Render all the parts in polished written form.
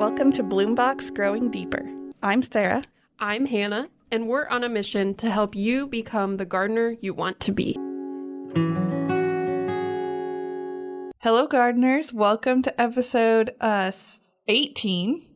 Welcome to Bloombox Growing Deeper. I'm Sarah. I'm Hannah, and we're on a mission to help you become the gardener you want to be. Hello, gardeners. Welcome to episode 18.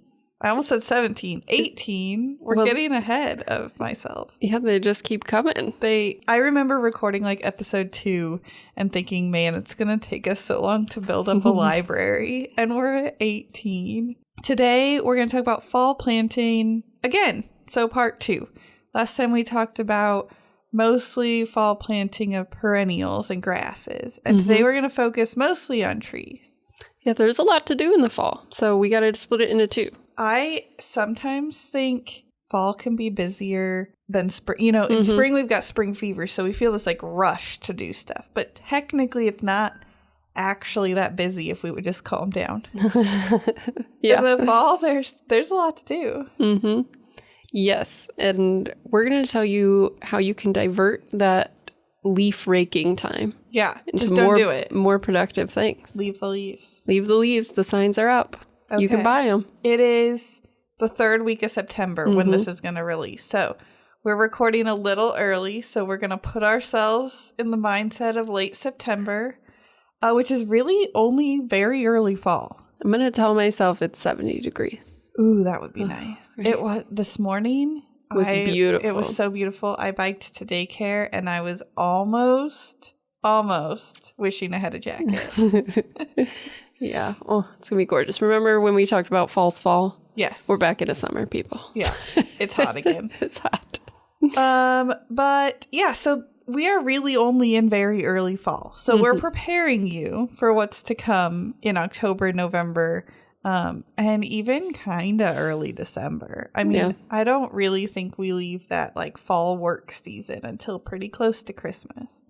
I almost said 17. 18. We're getting ahead of myself. Yeah, they just keep coming. I remember recording like episode 2 and thinking, man, it's going to take us so long to build up a library. And we're at 18. Today, we're going to talk about fall planting again. So part 2. Last time we talked about mostly fall planting of perennials and grasses. And today we're going to focus mostly on trees. Yeah, there's a lot to do in the fall. So we got to split it into 2. I sometimes think fall can be busier than spring. You know, in spring we've got spring fever, so we feel this like rush to do stuff. But technically it's not actually that busy if we would just calm down. Yeah. In the fall there's a lot to do. Yes, and we're going to tell you how you can divert that leaf raking time. Yeah, into just don't do it. More productive things. Leave the leaves. Leave the leaves. The signs are up. Okay. You can buy them. It is the 3rd week of September when this is going to release. So we're recording a little early. So we're going to put ourselves in the mindset of late September, which is really only very early fall. I'm going to tell myself it's 70 degrees. Ooh, that would be nice. Right. It was this morning. It was beautiful. It was so beautiful. I biked to daycare and I was almost wishing I had a jacket. Yeah. Oh, it's going to be gorgeous. Remember when we talked about false fall? Yes. We're back into summer, people. Yeah. It's hot again. It's hot. But yeah, so we are really only in very early fall. So we're preparing you for what's to come in October, November, and even kind of early December. I mean, I don't really think we leave that like fall work season until pretty close to Christmas.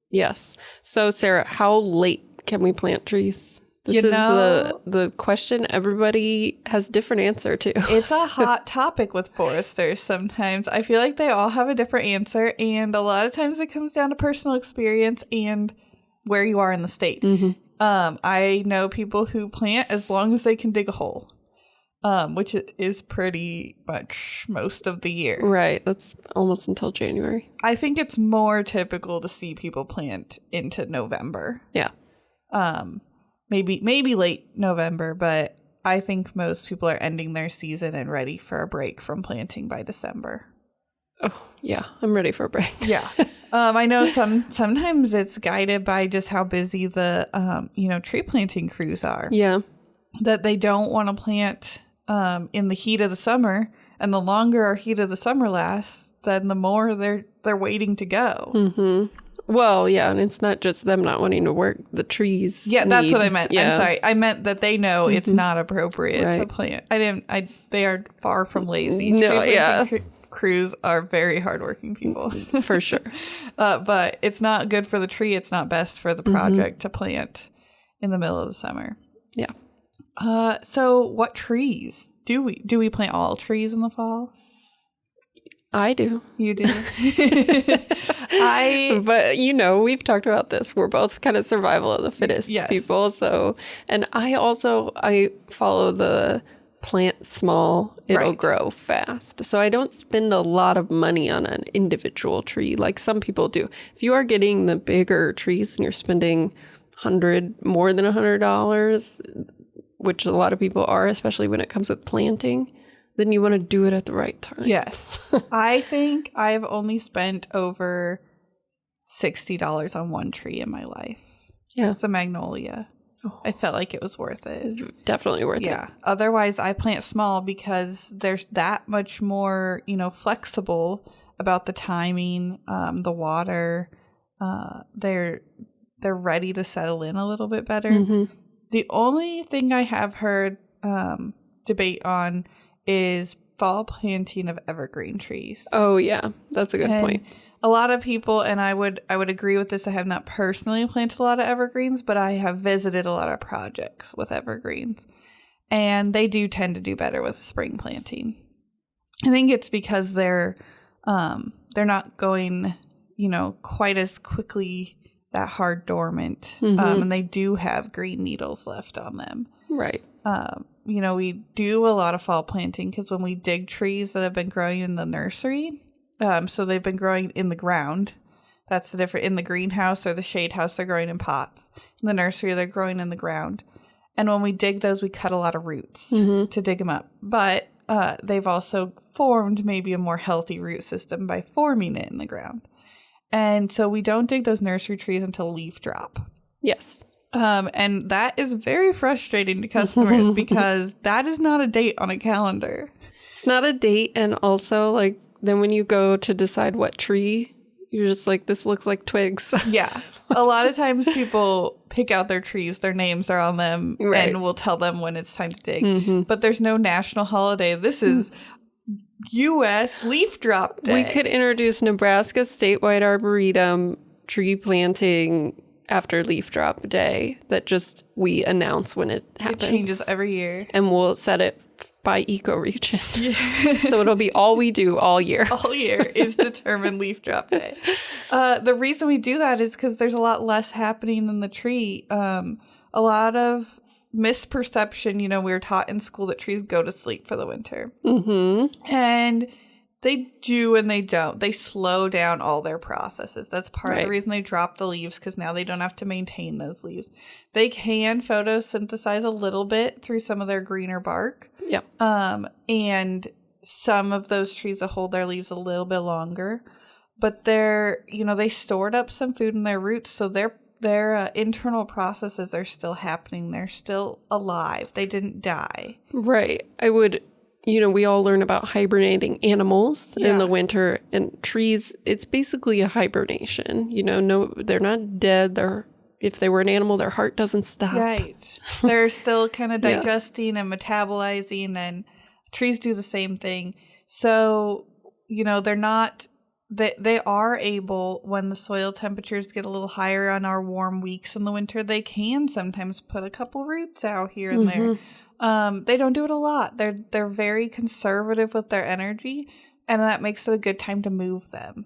Yes. So, Sarah, how late can we plant trees? This is the question everybody has different answer to. It's a hot topic with foresters sometimes. I feel like they all have a different answer, and a lot of times it comes down to personal experience and where you are in the state. I know people who plant as long as they can dig a hole, which is pretty much most of the year. Right. That's almost until January. I think it's more typical to see people plant into November. Yeah. Maybe late November, but I think most people are ending their season and ready for a break from planting by December. Oh, yeah. I'm ready for a break. Yeah. I know sometimes it's guided by just how busy the tree planting crews are. Yeah. That they don't want to plant in the heat of the summer, and the longer our heat of the summer lasts, then the more they're waiting to go. Well, yeah, and it's not just them not wanting to work. The trees. Yeah, that's what I meant. Yeah. I'm sorry. I meant that they know it's not appropriate to plant. They are far from lazy. No, Crews are very hardworking people. For sure. But it's not good for the tree. It's not best for the project to plant in the middle of the summer. Yeah. So what trees do we plant? All trees in the fall? I do. You do. But we've talked about this. We're both kind of survival of the fittest people. So, and I follow the plant small, it'll grow fast. So I don't spend a lot of money on an individual tree like some people do. If you are getting the bigger trees and you're spending more than $100, which a lot of people are, especially when it comes with planting, then you want to do it at the right time. Yes. I think I've only spent over $60 on one tree in my life. Yeah. It's a magnolia. Oh. I felt like it was worth it. It's definitely worth it. Yeah. Otherwise, I plant small because there's that much more, flexible about the timing, the water. They're ready to settle in a little bit better. The only thing I have heard debate on is fall planting of evergreen trees. Oh, yeah. That's a good point. A lot of people, and I would agree with this, I have not personally planted a lot of evergreens, but I have visited a lot of projects with evergreens. And they do tend to do better with spring planting. I think it's because they're not going, quite as quickly that hard dormant. And they do have green needles left on them. Right. We do a lot of fall planting because when we dig trees that have been growing in the nursery, so they've been growing in the ground. That's the difference. In the greenhouse or the shade house, they're growing in pots. In the nursery, they're growing in the ground. And when we dig those, we cut a lot of roots to dig them up. But they've also formed maybe a more healthy root system by forming it in the ground. And so we don't dig those nursery trees until leaf drop. Yes. And that is very frustrating to customers because that is not a date on a calendar. It's not a date. And also, like, then when you go to decide what tree, you're just like, this looks like twigs. Yeah. A lot of times people pick out their trees, their names are on them, and we'll tell them when it's time to dig. But there's no national holiday. This is U.S. Leaf Drop Day. We could introduce Nebraska Statewide Arboretum tree planting after Leaf Drop Day that just we announce when it happens. It changes every year. And we'll set it by ecoregion. Yeah. So it'll be all we do all year. All year is determined Leaf Drop Day. The reason we do that is because there's a lot less happening in the tree. A lot of misperception, we were taught in school that trees go to sleep for the winter. And they do and they don't. They slow down all their processes. That's part of the reason they drop the leaves, because now they don't have to maintain those leaves. They can photosynthesize a little bit through some of their greener bark. Yep. And some of those trees will hold their leaves a little bit longer. But they're, they stored up some food in their roots, so their internal processes are still happening. They're still alive. They didn't die. Right. We all learn about hibernating animals in the winter, and trees, it's basically a hibernation. No, they're not dead. If they were an animal, their heart doesn't stop. Right. They're still kind of digesting and metabolizing, and trees do the same thing. So, they're not, they are able, when the soil temperatures get a little higher on our warm weeks in the winter, they can sometimes put a couple roots out here and there. They don't do it a lot. They're very conservative with their energy, and that makes it a good time to move them.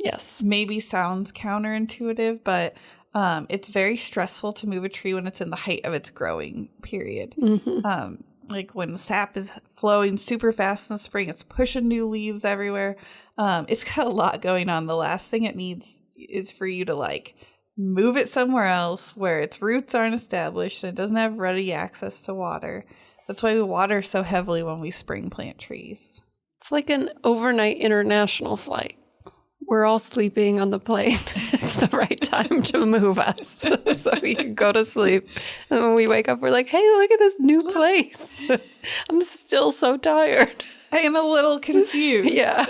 Yes. Maybe sounds counterintuitive, but it's very stressful to move a tree when it's in the height of its growing period. Like when the sap is flowing super fast in the spring, it's pushing new leaves everywhere. It's got a lot going on. The last thing it needs is for you to move it somewhere else where its roots aren't established and it doesn't have ready access to water. That's why we water so heavily when we spring plant trees. It's like an overnight international flight. We're all sleeping on the plane. It's the right time to move us so we can go to sleep. And when we wake up, we're like, hey, look at this new place. I'm still so tired. I am a little confused. Yeah.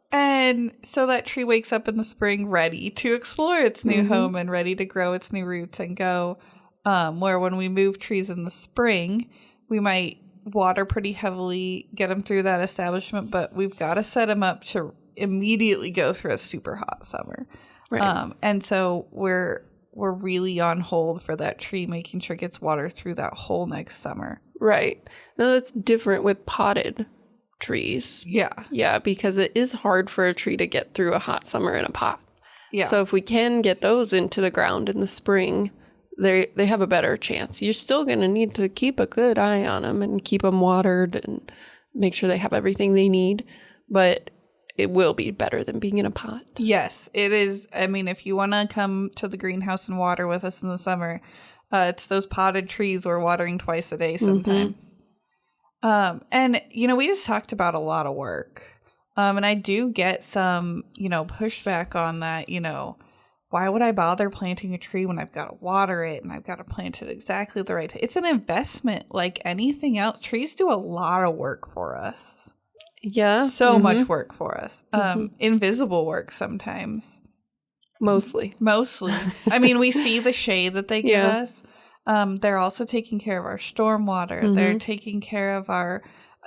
And so that tree wakes up in the spring ready to explore its new home and ready to grow its new roots and go. Where when we move trees in the spring, we might water pretty heavily, get them through that establishment, but we've got to set them up to immediately go through a super hot summer. Right. And so we're really on hold for that tree, making sure it gets water through that whole next summer. Right. Now that's different with potted trees. Yeah. Yeah, because it is hard for a tree to get through a hot summer in a pot. Yeah. So if we can get those into the ground in the spring, they have a better chance. You're still going to need to keep a good eye on them and keep them watered and make sure they have everything they need, but it will be better than being in a pot. Yes, it is. I mean, if you want to come to the greenhouse and water with us in the summer, it's those potted trees we're watering twice a day sometimes. And, we just talked about a lot of work. And I do get some, pushback on that, why would I bother planting a tree when I've got to water it and I've got to plant it exactly the right time? It's an investment like anything else. Trees do a lot of work for us. Yeah. So much work for us. Invisible work sometimes. Mostly. I mean, we see the shade that they give us. They're also taking care of our stormwater. They're taking care of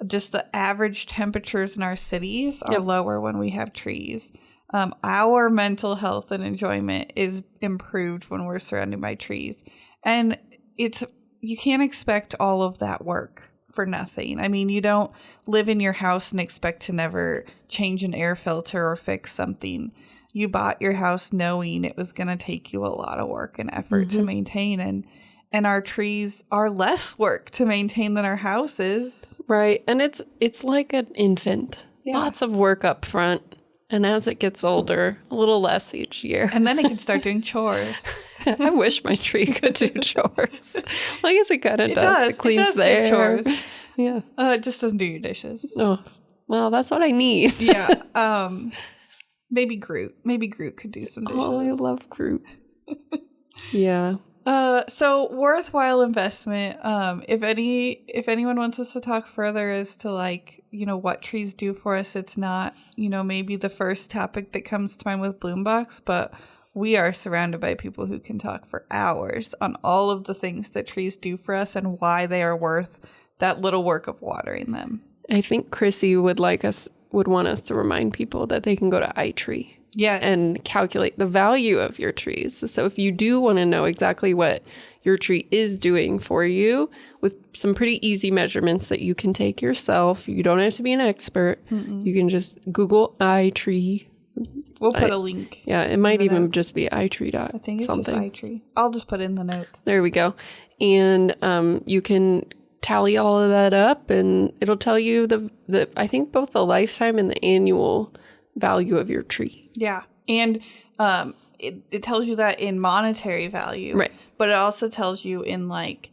just the average temperatures in our cities are lower when we have trees. Our mental health and enjoyment is improved when we're surrounded by trees. And you can't expect all of that work for nothing. I mean, you don't live in your house and expect to never change an air filter or fix something. you bought your house knowing it was going to take you a lot of work and effort to maintain. And our trees are less work to maintain than our houses. Right. And it's like an infant. Yeah. Lots of work up front. And as it gets older, a little less each year. And then it can start doing chores. I wish my tree could do chores. Well, I guess it kind of does. It cleans the air. Chores. Yeah. It just doesn't do your dishes. Oh, well, that's what I need. Yeah. Maybe Groot. Maybe Groot could do some dishes. Oh, I love Groot. Yeah. So worthwhile investment. If anyone wants us to talk further as to like, you know, what trees do for us, it's not, you know, maybe the first topic that comes to mind with Bloombox, but we are surrounded by people who can talk for hours on all of the things that trees do for us and why they are worth that little work of watering them. I think Chrissy would want us to remind people that they can go to iTree. Yes. And calculate the value of your trees. So if you do want to know exactly what your tree is doing for you with some pretty easy measurements that you can take yourself, you don't have to be an expert. You can just Google iTree. We'll put a link. Yeah, it might even just be iTree. I think it's something. Just iTree. I'll just put it in the notes. There we go. And you can tally all of that up and it'll tell you the I think both the lifetime and the annual value of your tree. Yeah. And it tells you that in monetary value. Right. But it also tells you in like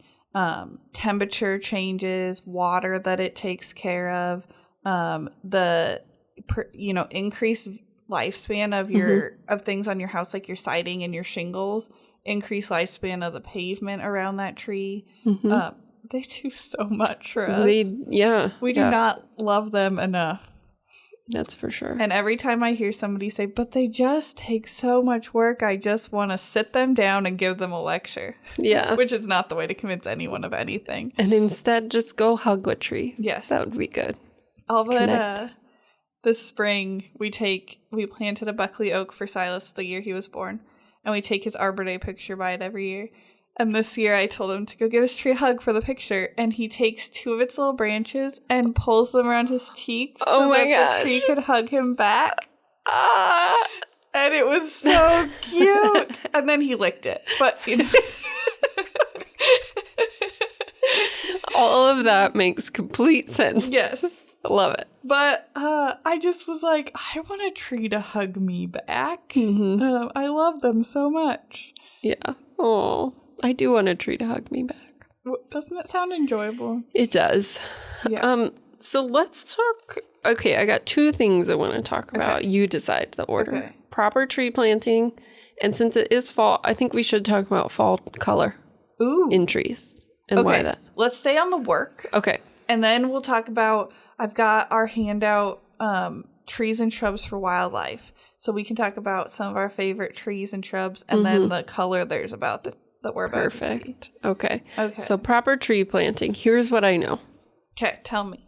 temperature changes, water that it takes care of, the increased lifespan of your of things on your house, like your siding and your shingles, increased lifespan of the pavement around that tree. They do so much for us. We do not love them enough. That's for sure. And every time I hear somebody say, but they just take so much work, I just want to sit them down and give them a lecture. Yeah. Which is not the way to convince anyone of anything. And instead, just go hug a tree. Yes. That would be good. But this spring, we planted a Buckley oak for Silas the year he was born. And we take his Arbor Day picture by it every year. And this year I told him to go give his tree a hug for the picture. And he takes two of its little branches and pulls them around his cheeks so that the tree could hug him back. And it was so cute. And then he licked it. But, you know. All of that makes complete sense. Yes. I love it. But I just was like, I want a tree to hug me back. I love them so much. Yeah. Oh. I do want a tree to hug me back. Doesn't that sound enjoyable? It does. Yeah. So let's talk. Okay, I got two things I want to talk about. You decide the order. Okay. Proper tree planting. And since it is fall, I think we should talk about fall color in trees and why that. Let's stay on the work. Okay. And then we'll talk about, I've got our handout, trees and shrubs for wildlife. So we can talk about some of our favorite trees and shrubs and then the color there's about that we're about to see. Okay. So proper tree planting. Here's what I know. Okay, tell me.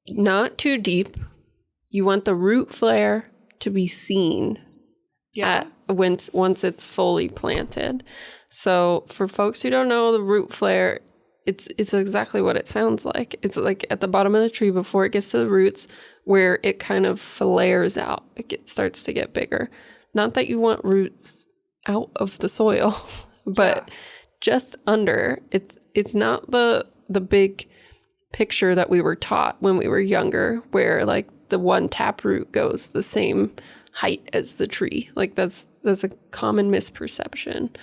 Not too deep. You want the root flare to be seen once it's fully planted. So for folks who don't know the root flare, it's exactly what it sounds like. It's like at the bottom of the tree before it gets to the roots where it kind of flares out. It starts to get bigger. Not that you want roots out of the soil, but just under. It's not the big picture that we were taught when we were younger where like the one taproot goes the same height as the tree. Like that's a common misperception.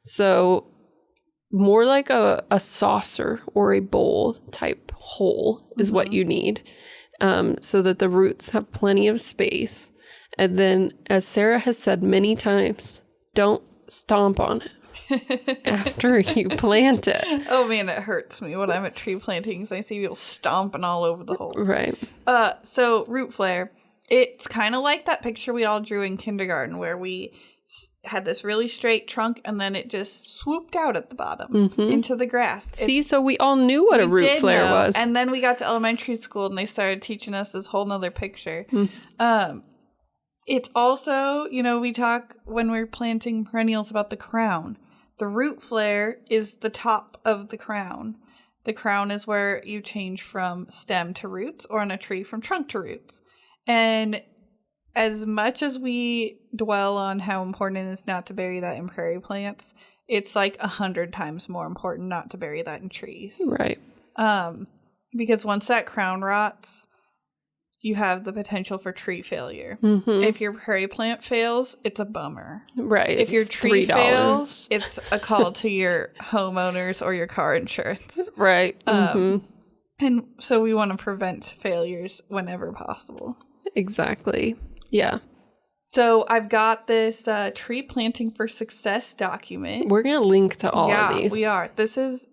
So more like a saucer or a bowl type hole is what you need, so that the roots have plenty of space. And then, as Sarah has said many times, don't stomp on it after you plant it. Oh man, it hurts me when I'm at tree plantings. I see people stomping all over the hole. Right. So root flare, it's kind of like that picture we all drew in kindergarten where we had this really straight trunk and then it just swooped out at the bottom into the grass. See, so we all knew what a root flare was. And then we got to elementary school and they started teaching us this whole nother picture. It's also, we talk when we're planting perennials about the crown. The root flare is the top of the crown. The crown is where you change from stem to roots or on a tree from trunk to roots. And as much as we dwell on how important it is not to bury that in prairie plants, it's like 100 times more important not to bury that in trees. Right. Because once that crown rots, you have the potential for tree failure. If your prairie plant fails, it's a bummer. Right. If your tree fails, it's a call to your homeowners or your car insurance. Right. And so we want to prevent failures whenever possible. Exactly. Yeah. So I've got this tree planting for success document. We're going to link to all of these. Yeah, we are. This is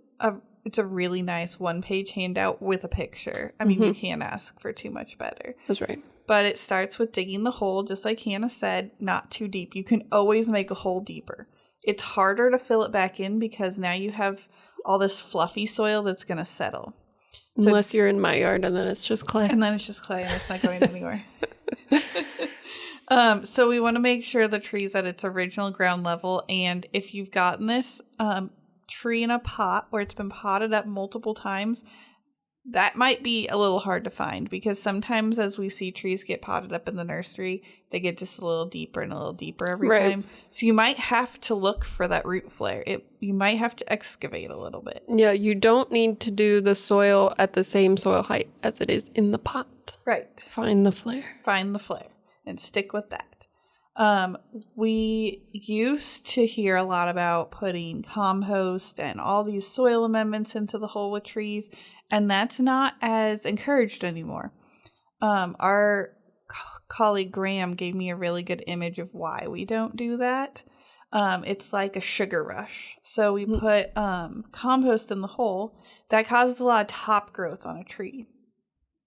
it's a really nice one-page handout with a picture. I mean, you can't ask for too much better. That's right. But it starts with digging the hole, just like Hanna said, not too deep. You can always make a hole deeper. It's harder to fill it back in because now you have all this fluffy soil that's going to settle. So, unless you're in my yard and then it's just clay. And then it's just clay and it's not going anywhere. So we want to make sure the tree's at its original ground level. And if you've gotten this tree in a pot where it's been potted up multiple times, that might be a little hard to find because sometimes as we see trees get potted up in the nursery, they get just a little deeper and a little deeper every time. So you might have to look for that root flare. You might have to excavate a little bit. Yeah, you don't need to do the soil at the same soil height as it is in the pot. Right. Find the flare. Find the flare and stick with that. We used to hear a lot about putting compost and all these soil amendments into the hole with trees, and that's not as encouraged anymore. Our colleague Graham gave me a really good image of why we don't do that. It's like a sugar rush. So we put compost in the hole. That causes a lot of top growth on a tree.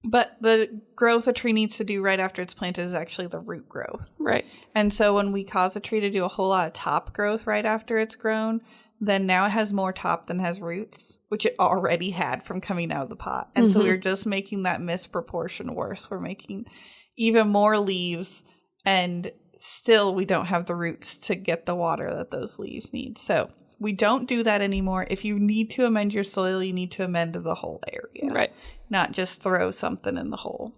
But the growth a tree needs to do right after it's planted is actually the root growth. Right. And so when we cause a tree to do a whole lot of top growth right after it's grown, then now it has more top than has roots, which it already had from coming out of the pot. And so we're just making that misproportion worse. We're making even more leaves, and still we don't have the roots to get the water that those leaves need. So we don't do that anymore. If you need to amend your soil, you need to amend the whole area. Right. Not just throw something in the hole.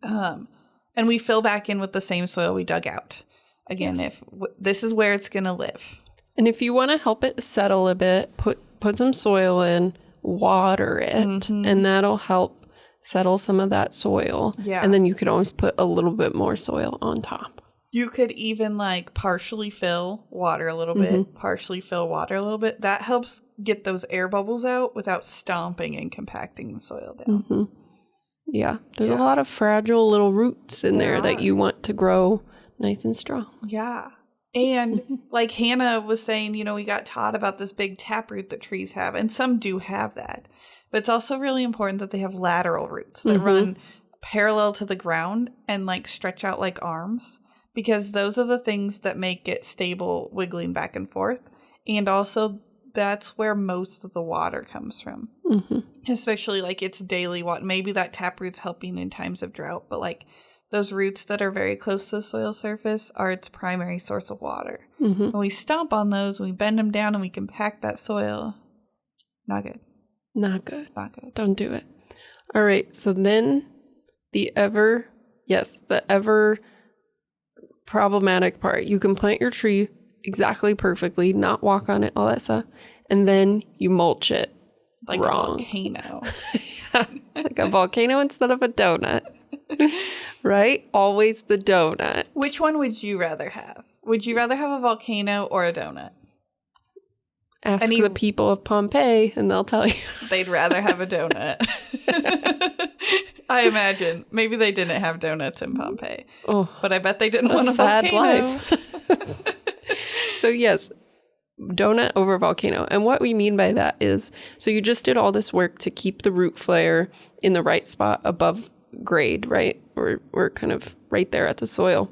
And we fill back in with the same soil we dug out. Again, if this is where it's going to live. And if you want to help it settle a bit, put some soil in, water it, and that'll help settle some of that soil. Yeah. And then you could always put a little bit more soil on top. You could even like partially fill, water a little bit, partially fill, water a little bit. That helps get those air bubbles out without stomping and compacting the soil down. Yeah. There's a lot of fragile little roots in there that you want to grow nice and strong. Yeah. And like Hanna was saying, you know, we got taught about this big taproot that trees have, and some do have that. But it's also really important that they have lateral roots that run parallel to the ground and like stretch out like arms. Because those are the things that make it stable, wiggling back and forth. And also, that's where most of the water comes from. Especially, like, it's daily water. Maybe that taproot's helping in times of drought. But, like, those roots that are very close to the soil surface are its primary source of water. When we stomp on those, we bend them down, and we compact that soil. Not good. Not good. Not good. Don't do it. All right. So then the ever problematic part. You can plant your tree exactly perfectly, not walk on it, all that stuff, and then you mulch it like wrong. A volcano. Like a volcano instead of a donut. Right? Always the donut. Which one would you rather have? Would you rather have a volcano or a donut? Ask the people of Pompeii and they'll tell you. They'd rather have a donut. I imagine. Maybe they didn't have donuts in Pompeii. Oh, but I bet they didn't want a sad volcano. Life. So yes, donut over volcano. And what we mean by that is, so you just did all this work to keep the root flare in the right spot above grade, right? Or kind of right there at the soil.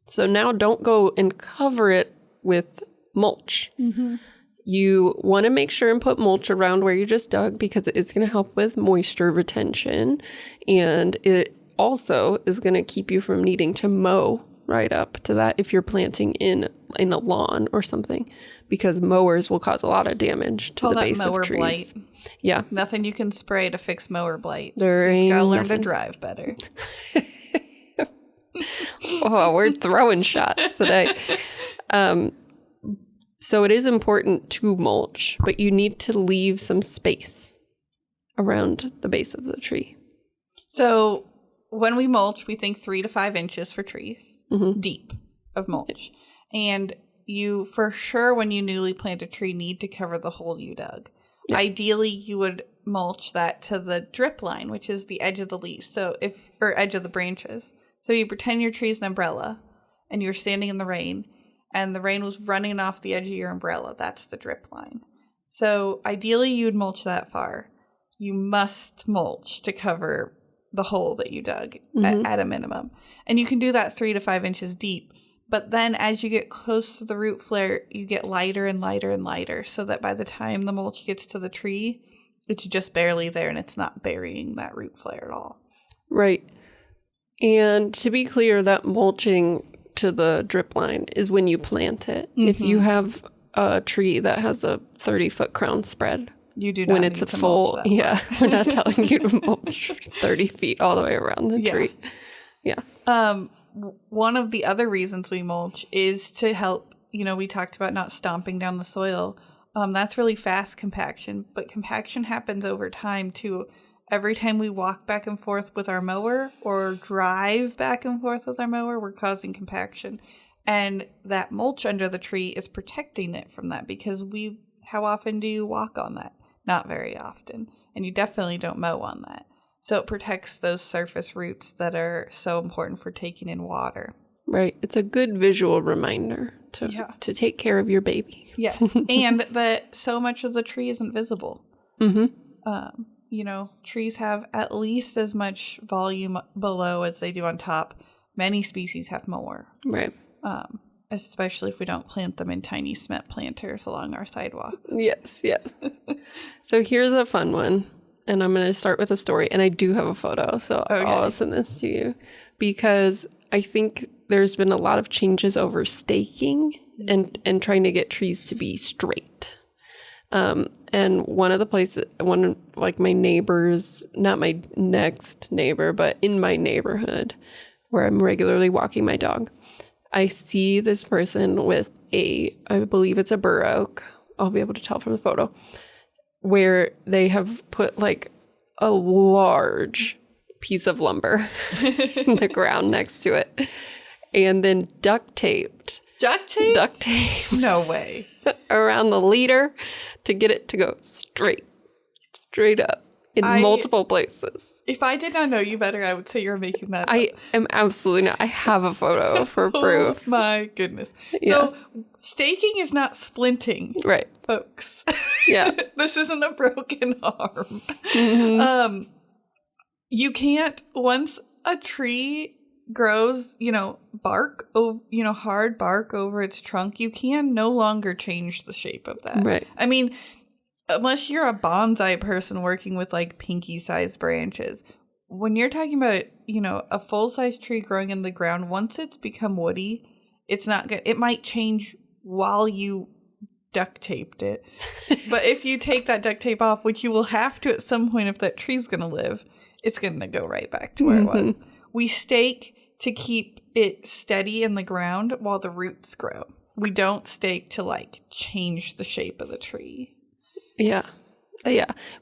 So now don't go and cover it with mulch. You want to make sure and put mulch around where you just dug because it's going to help with moisture retention. And it also is going to keep you from needing to mow right up to that if you're planting in a lawn or something, because mowers will cause a lot of damage to the base of trees. Blight. Yeah. Nothing you can spray to fix mower blight. There ain't gotta learn nothing. To drive better. Oh, we're throwing shots today. So it is important to mulch, but you need to leave some space around the base of the tree. So when we mulch, we think 3 to 5 inches for trees deep of mulch. And you, for sure, when you newly plant a tree, need to cover the hole you dug. Yeah. Ideally, you would mulch that to the drip line, which is the edge of the leaves, or edge of the branches. So you pretend your tree's an umbrella, and you're standing in the rain, and the rain was running off the edge of your umbrella. That's the drip line. So ideally, you'd mulch that far. You must mulch to cover the hole that you dug at a minimum. And you can do that 3 to 5 inches deep. But then as you get close to the root flare, you get lighter and lighter and lighter, so that by the time the mulch gets to the tree, it's just barely there and it's not burying that root flare at all. Right. And to be clear, that mulching to the drip line is when you plant it. If you have a tree that has a 30-foot crown spread, you do not when it's a full, we're not telling you to mulch 30 feet all the way around the tree. Yeah. One of the other reasons we mulch is to help, we talked about not stomping down the soil. That's really fast compaction, but compaction happens over time too. Every time we walk back and forth with our mower or drive back and forth with our mower, we're causing compaction. And that mulch under the tree is protecting it from that, because how often do you walk on that? Not very often. And you definitely don't mow on that. So it protects those surface roots that are so important for taking in water. Right. It's a good visual reminder to take care of your baby. Yes. And that so much of the tree isn't visible. Trees have at least as much volume below as they do on top. Many species have more. Right. Especially if we don't plant them in tiny cement planters along our sidewalks. Yes. So here's a fun one. And I'm going to start with a story. And I do have a photo, so I'll send this to you. Because I think there's been a lot of changes over staking and trying to get trees to be straight. And one of the places, my neighbors, not my next neighbor, but in my neighborhood where I'm regularly walking my dog, I see this person with I believe it's a bur oak. I'll be able to tell from the photo, where they have put a large piece of lumber in the ground next to it, and then duct taped. Duct tape. No way. Around the leader to get it to go straight up in multiple places. If I did not know you better, I would say you're making that I am absolutely not. I have a photo for proof. Oh my goodness. Yeah. So staking is not splinting. Right. Folks. Yeah. This isn't a broken arm. You can't, once a tree grows, bark, hard bark over its trunk, you can no longer change the shape of that. Right. I mean, unless you're a bonsai person working with pinky-sized branches, when you're talking about, a full-size tree growing in the ground, once it's become woody, it's not good. It might change while you duct taped it. But if you take that duct tape off, which you will have to at some point if that tree's going to live, it's going to go right back to where it was. We stake to keep it steady in the ground while the roots grow. We don't stake to change the shape of the tree. Yeah.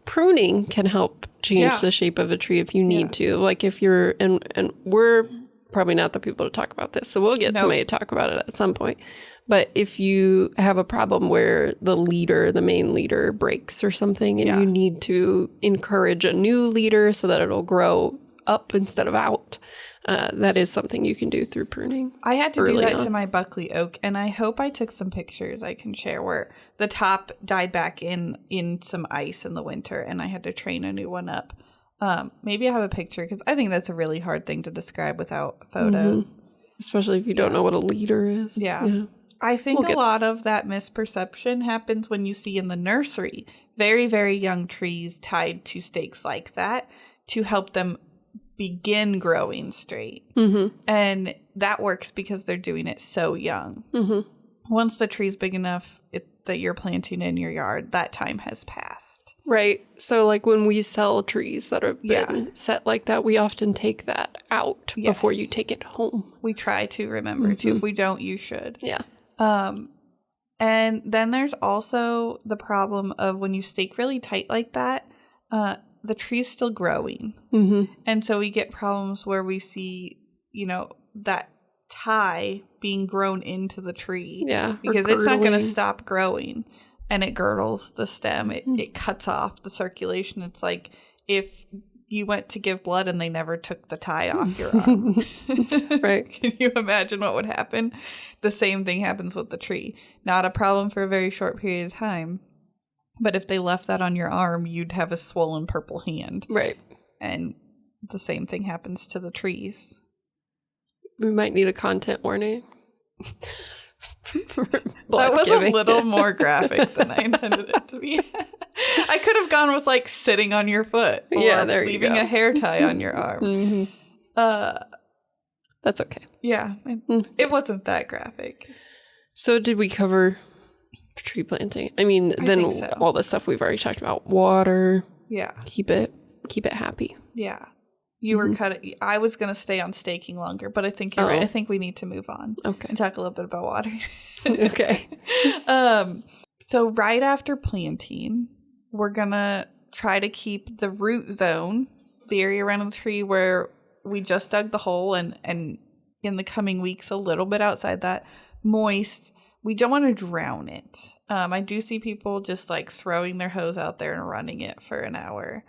Pruning can help change the shape of a tree if you need to. If you're, and we're probably not the people to talk about this, so we'll get somebody to talk about it at some point. But if you have a problem where the main leader breaks or something, and you need to encourage a new leader so that it'll grow up instead of out, that is something you can do through pruning. I had to do that to my Buckley oak, and I hope I took some pictures I can share where the top died back in some ice in the winter, and I had to train a new one up. Maybe I have a picture, because I think that's a really hard thing to describe without photos. Especially if you don't know what a leader is. Yeah. I think a lot of that misperception happens when you see in the nursery very, very young trees tied to stakes like that to help them begin growing straight. And that works because they're doing it so young. Once the tree's big enough, that you're planting in your yard, that time has passed. Right. So like when we sell trees that have been set like that, we often take that out before you take it home. We try to remember to. If we don't, you should. Yeah. And then there's also the problem of when you stake really tight like that, the tree's still growing. And so we get problems where we see, that tie being grown into the tree. Yeah. Because it's not going to stop growing. And it girdles the stem. It cuts off the circulation. It's like if you went to give blood and they never took the tie off your arm. Right. Can you imagine what would happen? The same thing happens with the tree. Not a problem for a very short period of time. But if they left that on your arm, you'd have a swollen purple hand. Right. And the same thing happens to the trees. We might need a content warning. That was a little more graphic than I intended it to be. I could have gone with like sitting on your foot or leaving a hair tie on your arm. That's okay. Yeah, it wasn't that graphic. So did we cover tree planting? I mean, then all the stuff we've already talked about. Water. Yeah. Keep it happy. Yeah. You were I was going to stay on staking longer, but I think you're right. I think we need to move on. Okay. And talk a little bit about water. Okay. So right after planting, we're going to try to keep the root zone, the area around the tree where we just dug the hole and in the coming weeks a little bit outside that, moist. We don't want to drown it. I do see people just like throwing their hose out there and running it for an hour.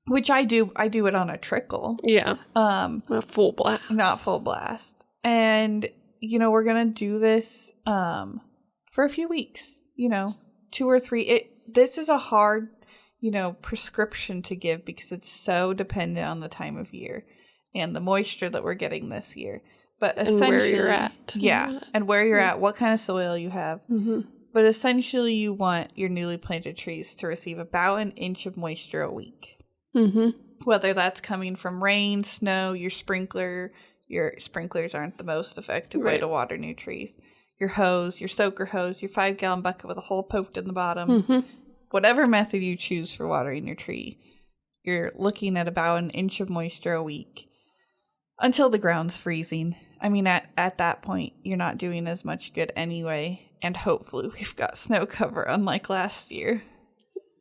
Which I do it on a trickle. Yeah. Not full blast. Not full blast. And, we're going to do this for a few weeks, 2 or 3. This is a hard, prescription to give because it's so dependent on the time of year and the moisture that we're getting this year. But essentially, and where you're at. Yeah. And where you're at, what kind of soil you have. But essentially, you want your newly planted trees to receive about an inch of moisture a week. Whether that's coming from rain, snow, your sprinklers aren't the most effective way to water new trees. Your hose, your soaker hose, your 5-gallon bucket with a hole poked in the bottom. Whatever method you choose for watering your tree, you're looking at about an inch of moisture a week until the ground's freezing. I mean, at that point, you're not doing as much good anyway. And hopefully we've got snow cover, unlike last year.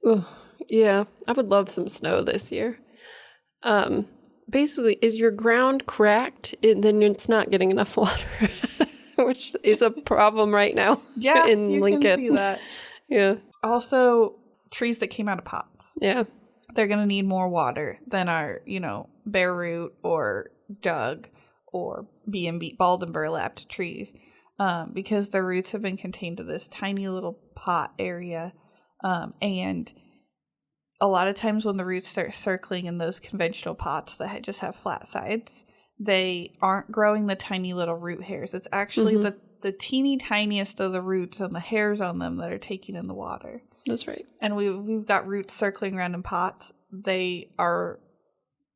Ugh. Yeah, I would love some snow this year. Basically, is your ground cracked? Then it's not getting enough water, which is a problem right now. Yeah, in you Lincoln. Can see that. Yeah. Also, trees that came out of pots. Yeah. They're going to need more water than our, bare root or Doug or B&B, bald and burlapped trees, because their roots have been contained to this tiny little pot area, and a lot of times when the roots start circling in those conventional pots that just have flat sides, they aren't growing the tiny little root hairs. It's actually the teeny tiniest of the roots and the hairs on them that are taking in the water. That's right. And we've got roots circling around in pots. They are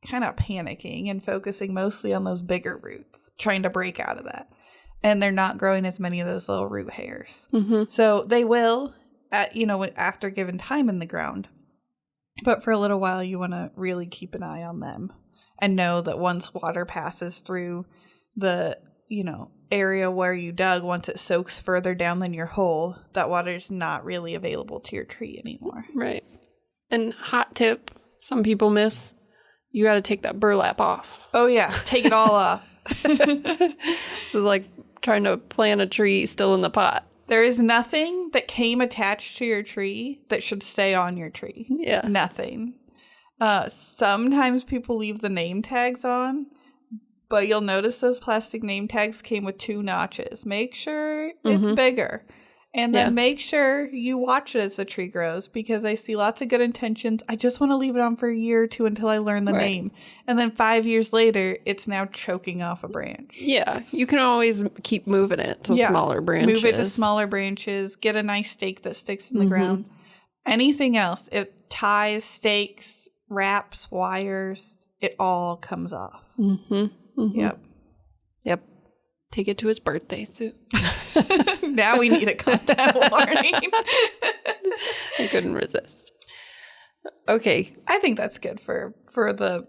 kind of panicking and focusing mostly on those bigger roots, trying to break out of that. And they're not growing as many of those little root hairs. So they will, after given time in the ground. But for a little while, you want to really keep an eye on them and know that once water passes through the, area where you dug, once it soaks further down than your hole, that water's not really available to your tree anymore. Right. And hot tip, some people miss, you got to take that burlap off. Oh, yeah. Take it all off. This is like trying to plant a tree still in the pot. There is nothing that came attached to your tree that should stay on your tree. Yeah. Nothing. Sometimes people leave the name tags on, but you'll notice those plastic name tags came with 2 notches. Make sure it's bigger. And then make sure you watch it as the tree grows, because I see lots of good intentions. I just want to leave it on for a year or 2 until I learn the name. And then 5 years later, it's now choking off a branch. Yeah. You can always keep moving it to smaller branches. Move it to smaller branches. Get a nice stake that sticks in the ground. Anything else, it ties, stakes, wraps, wires, it all comes off. Yep. Take it to his birthday suit. Now we need a content warning. I couldn't resist. Okay. I think that's good for the,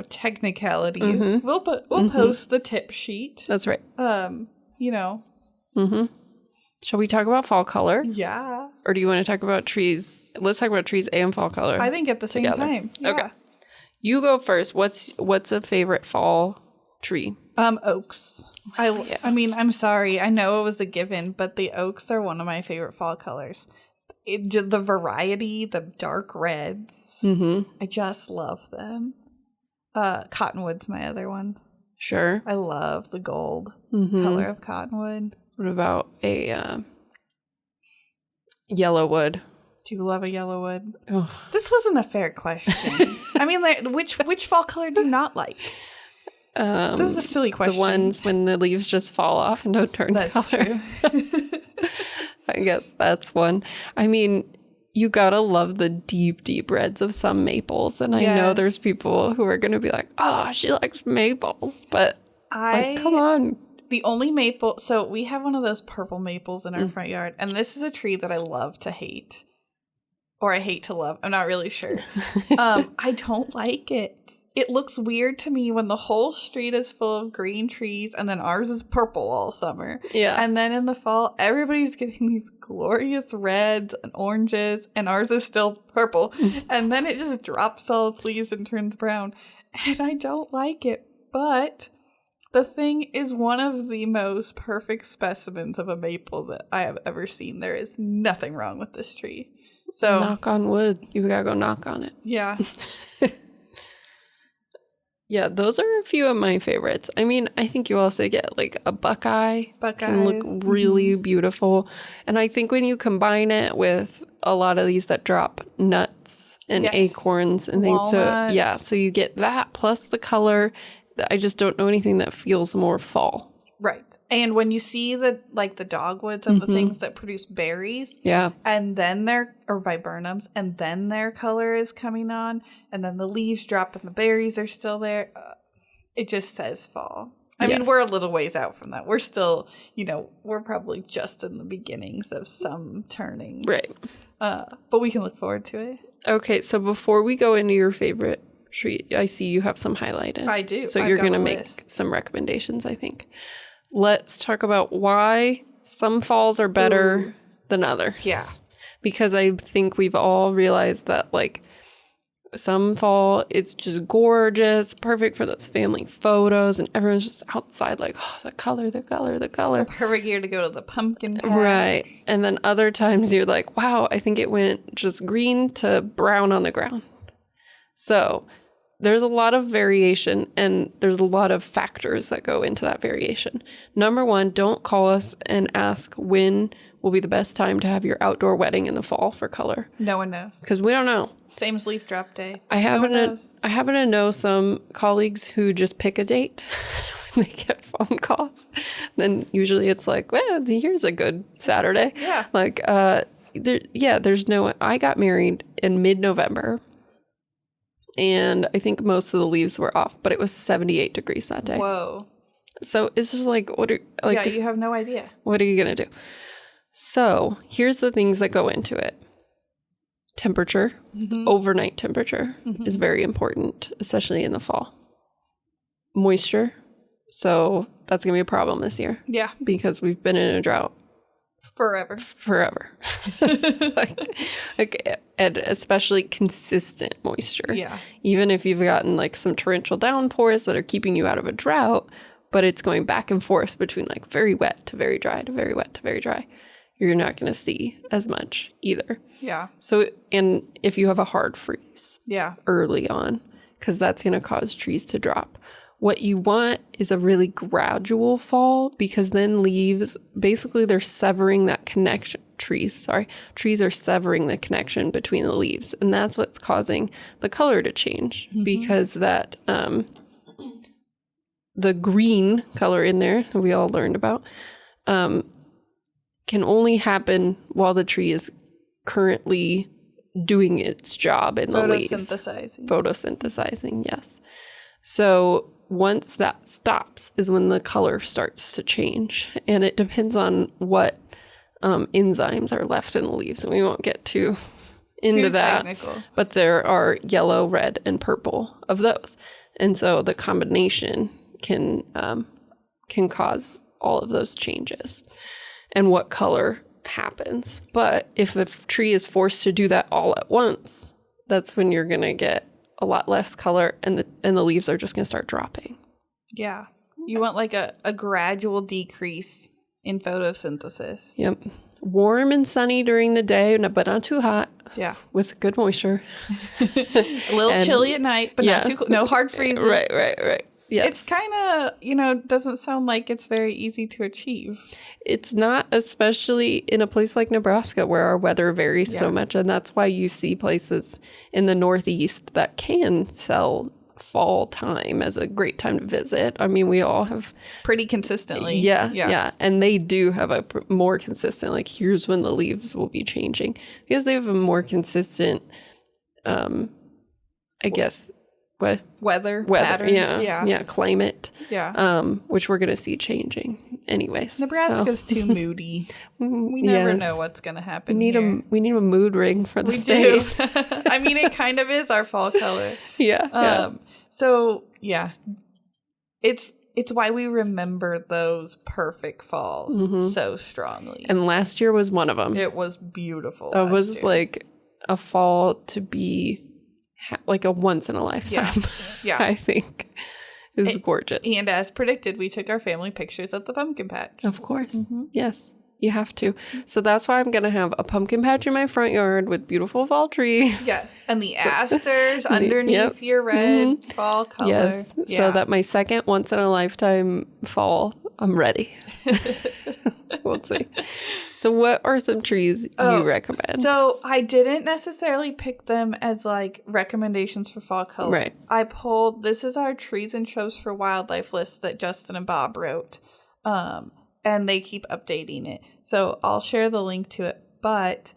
technicalities. We'll post the tip sheet. That's right. Mm-hmm. Shall we talk about fall color? Yeah. Or do you want to talk about trees? Let's talk about trees and fall color. I think at the same time. Yeah. Okay. You go first. What's a favorite fall tree? Oaks. I mean, I'm sorry. I know it was a given, but the oaks are one of my favorite fall colors. The variety, the dark reds. Mm-hmm. I just love them. Cottonwood's my other one. Sure. I love the gold color of cottonwood. What about a yellowwood? Do you love a yellowwood? Oh. This wasn't a fair question. I mean, which fall color do you not like? This is a silly question. The ones when the leaves just fall off and don't turn color. That's true. I guess that's one. I mean, you gotta love the deep, deep reds of some maples. And I know there's people who are going to be like, oh, she likes maples. But come on. The only maple, so we have one of those purple maples in our front yard. And this is a tree that I love to hate. Or I hate to love. I'm not really sure. I don't like it. It looks weird to me when the whole street is full of green trees and then ours is purple all summer. Yeah. And then in the fall, everybody's getting these glorious reds and oranges and ours is still purple. And then it just drops all its leaves and turns brown. And I don't like it. But the thing is one of the most perfect specimens of a maple that I have ever seen. There is nothing wrong with this tree. So knock on wood. You gotta go knock on it. Yeah. Yeah, those are a few of my favorites. I mean, I think you also get like a Buckeye. Can look really beautiful. And I think when you combine it with a lot of these that drop nuts and acorns and things. Walnuts. So you get that plus the color. I just don't know anything that feels more fall. Right. And when you see the dogwoods of the things that produce berries, and then or viburnums, and then their color is coming on, and then the leaves drop and the berries are still there, it just says fall. I mean, we're a little ways out from that. We're still, we're probably just in the beginnings of some turnings. Right. But we can look forward to it. Okay, so before we go into your favorite tree, I see you have some highlighted. I do. So you're going to make some recommendations, I think. Let's talk about why some falls are better than others. Yeah. Because I think we've all realized that, some fall, it's just gorgeous, perfect for those family photos, and everyone's just outside the color. It's the perfect year to go to the pumpkin patch. Right. And then other times you're like, wow, I think it went just green to brown on the ground. So there's a lot of variation, and there's a lot of factors that go into that variation. Number one, don't call us and ask when will be the best time to have your outdoor wedding in the fall for color. No one knows. Because we don't know. Same as leaf drop day. I happen to know some colleagues who just pick a date when they get phone calls. Then usually it's like, well, here's a good Saturday. Yeah. There's no... I got married in mid-November. And I think most of the leaves were off, but it was 78 degrees that day. Whoa. So it's just you have no idea. What are you going to do? So here's the things that go into it. Temperature, overnight temperature is very important, especially in the fall. Moisture. So that's going to be a problem this year. Yeah. Because we've been in a drought. Forever. And especially consistent moisture. Yeah. Even if you've gotten some torrential downpours that are keeping you out of a drought, but it's going back and forth between very wet to very dry to very wet to very dry, you're not going to see as much either. Yeah. So, and if you have a hard freeze early on, because that's going to cause trees to drop. What you want is a really gradual fall, because then leaves, basically they're severing that connection. Trees are severing the connection between the leaves. And that's what's causing the color to change, because that the green color in there that we all learned about can only happen while the tree is currently doing its job in the leaves. Photosynthesizing, yes. So once that stops is when the color starts to change. And it depends on what enzymes are left in the leaves. And we won't get too into that. Technical. But there are yellow, red, and purple of those. And so the combination can cause all of those changes and what color happens. But if a tree is forced to do that all at once, that's when you're going to get a lot less color and the leaves are just going to start dropping. Yeah. You want like a gradual decrease in photosynthesis. Yep. Warm and sunny during the day, but not too hot. Yeah. With good moisture. A little chilly at night, but not too cool. No hard freezes. Right. Yes. It's kind of, doesn't sound like it's very easy to achieve. It's not, especially in a place like Nebraska where our weather varies so much. And that's why you see places in the Northeast that can sell fall time as a great time to visit. I mean, we all have pretty consistently. Yeah. And they do have a more consistent, like, here's when the leaves will be changing, because they have a more consistent, I guess, weather pattern. Yeah, climate. Yeah. Which we're going to see changing anyways. Nebraska's too moody. We never know what's going to happen. We need a mood ring for the state. I mean, it kind of is our fall color. Yeah. So, yeah. It's why we remember those perfect falls so strongly. And last year was one of them. It was beautiful. It was like a fall to be like a once in a lifetime. Yeah. I think it was gorgeous. And as predicted, we took our family pictures at the pumpkin patch. Of course. Yes, you have to. So that's why I'm going to have a pumpkin patch in my front yard with beautiful fall trees. Yes. And the asters underneath your red fall color. Yes. Yeah. So that my second once in a lifetime fall, I'm ready. We'll see. So what are some trees you recommend? So I didn't necessarily pick them as like recommendations for fall color. Right. I pulled, this is our trees and shrubs for wildlife list that Justin and Bob wrote. And they keep updating it. So I'll share the link to it. But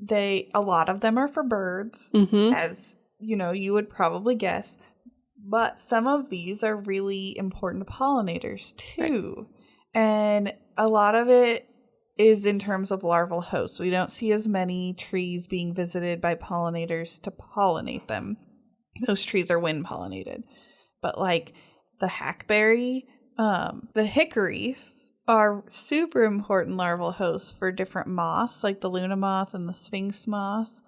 a lot of them are for birds, as you would probably guess. But some of these are really important pollinators too. Right. And a lot of it is in terms of larval hosts. We don't see as many trees being visited by pollinators to pollinate them. Those trees are wind pollinated. But like the hackberry, the hickories are super important larval hosts for different moths, like the Luna moth and the Sphinx moth.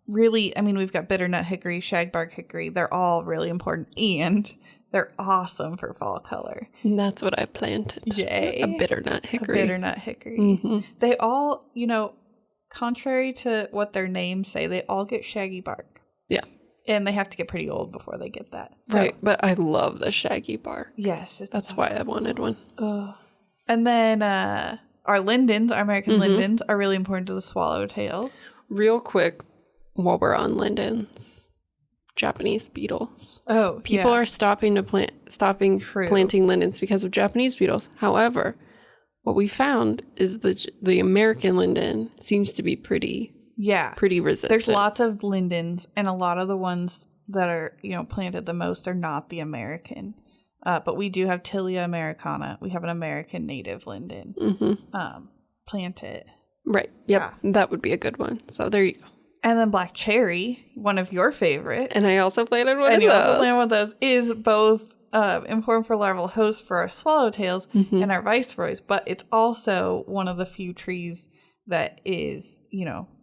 Really, I mean, we've got bitternut hickory, shagbark hickory. They're all really important, and they're awesome for fall color. And that's what I planted. Yay. A bitternut hickory. They all, contrary to what their names say, they all get shaggy bark. Yeah. And they have to get pretty old before they get that. So, right, but I love the shaggy bark. Yes. That's why I wanted one. And then our lindens, our American lindens, are really important to the swallowtails. Real quick, while we're on lindens, Japanese beetles. People are stopping planting lindens because of Japanese beetles. However, what we found is the American linden seems to be pretty resistant. There's lots of lindens, and a lot of the ones that are planted the most are not the American. But we do have Tilia americana. We have an American native linden. Plant it. Right. Yep. Yeah. That would be a good one. So there you go. And then black cherry, one of your favorites. And I also planted one of those. And you also planted one of those. Is both important for larval hosts for our swallowtails and our viceroys. But it's also one of the few trees that is,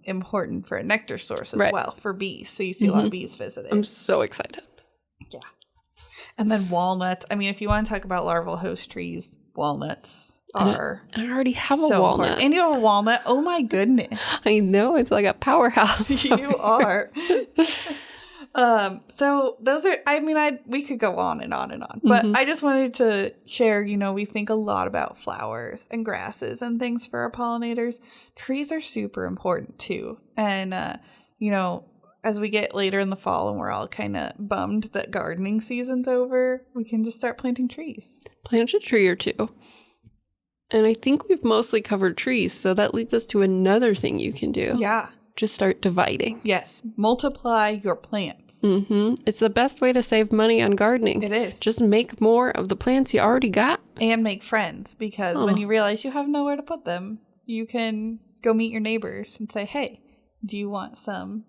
important for a nectar source as well for bees. So you see a lot of bees visiting. I'm so excited. Yeah. And then walnuts. I mean, if you want to talk about larval host trees, walnuts are I already have a walnut. Important. And you have a walnut. Oh my goodness. I know. It's like a powerhouse. You are. So those are, we could go on and on and on. But I just wanted to share, we think a lot about flowers and grasses and things for our pollinators. Trees are super important too. And, as we get later in the fall and we're all kind of bummed that gardening season's over, we can just start planting trees. Plant a tree or two. And I think we've mostly covered trees, so that leads us to another thing you can do. Yeah. just start dividing. Yes. Multiply your plants. Mm-hmm. It's the best way to save money on gardening. It is. Just make more of the plants you already got. And make friends, because when you realize you have nowhere to put them, you can go meet your neighbors and say, hey, do you want some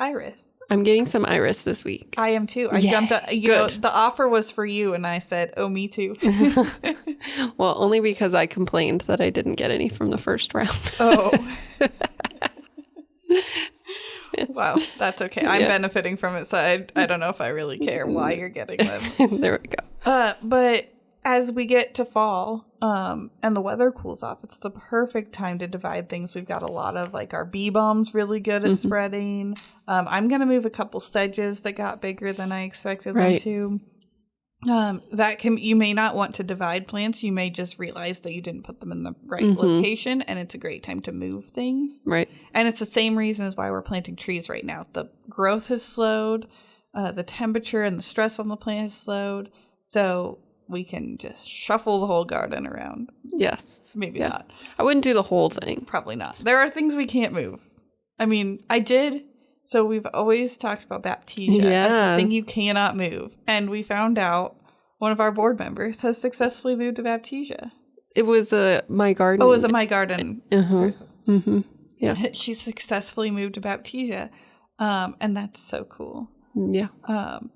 iris? I'm getting some iris this week. I am too. I jumped up. You know, the offer was for you, and I said, oh, me too. Well, only because I complained that I didn't get any from the first round. Oh. Wow, that's okay. I'm benefiting from it, so I don't know if I really care why you're getting them. There we go. But as we get to fall and the weather cools off, it's the perfect time to divide things. We've got a lot of, like, our bee balm's really good at spreading. I'm going to move a couple sedges that got bigger than I expected them to. You may not want to divide plants. You may just realize that you didn't put them in the right location, and it's a great time to move things. Right. And it's the same reason as why we're planting trees right now. The growth has slowed, the temperature and the stress on the plant has slowed, so we can just shuffle the whole garden around. Yes. Maybe not. I wouldn't do the whole thing. Probably not. There are things we can't move. I mean, I did. So we've always talked about Baptisia as the thing you cannot move. And we found out one of our board members has successfully moved to Baptisia. It was My Garden. Oh, it was a My Garden person. Mm-hmm. Yeah. She successfully moved to Baptisia. And that's so cool. Yeah.